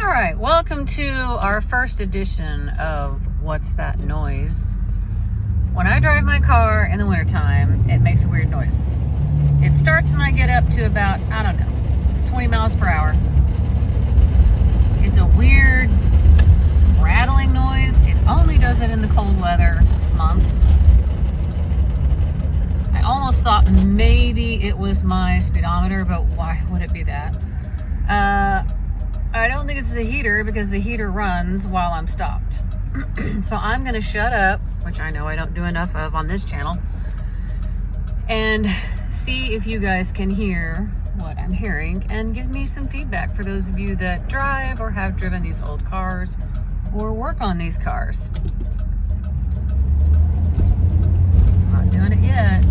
All right, welcome to our first edition of What's That Noise? When I drive my car in the wintertime, it makes a weird noise. It starts when I get up to about, 20 miles per hour. It's a weird rattling noise. It only does it in the cold weather months. I almost thought maybe it was my speedometer, but why would it be that? I don't think it's the heater because the heater runs while I'm stopped. So I'm going to shut up, which I know I don't do enough of on this channel, and see if you guys can hear what I'm hearing and give me some feedback for those of you that drive or have driven these old cars or work on these cars. It's not doing it yet.